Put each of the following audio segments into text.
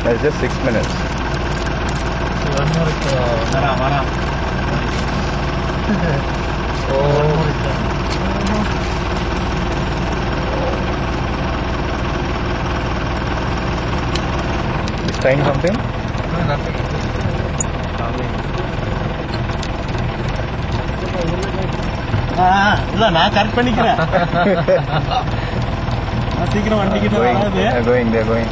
That's just 6 minutes. He's trying something? இல்ல நான் correct பண்ணிக்கிறேன். சீக்கிரம் வண்டி கிட்ட வராது. They're going.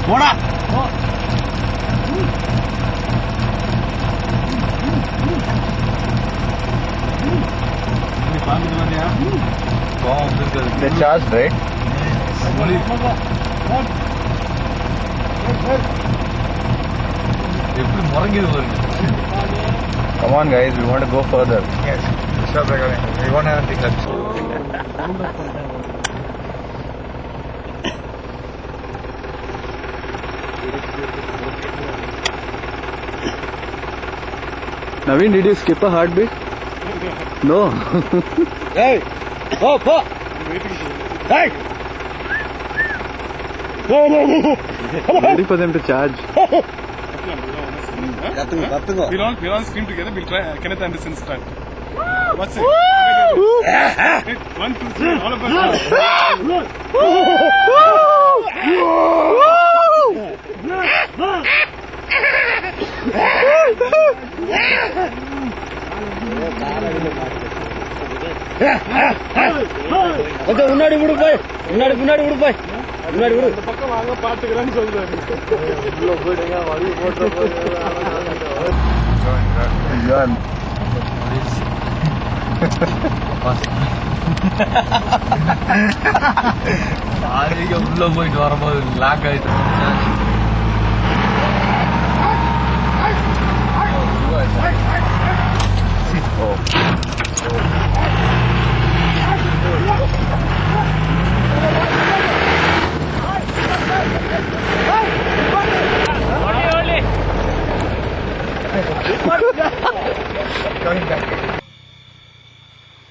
போடா. They charged, right? Come on guys, we want to go further. Yes, stop recording. We won't have anything left. Naveen, did you skip a heartbeat? No. Hey! Oh, po! Hey! No! Ready for them to charge. We'll all scream together. We'll try Kenneth Anderson start. What's it? 1, 2, 3. All of us. கொஞ்சம் முன்னாடி விடு போய். முன்னாடி விடு போய். முன்னாடி விடு. இந்த பக்கம் வாங்க பாத்துக்கிறேன்னு சொல்றாரு. உள்ள போயிடுங்க, வழி போட்டு John. உள்ள போயிட்டு வரும்போது லாக் ஆயிட்டு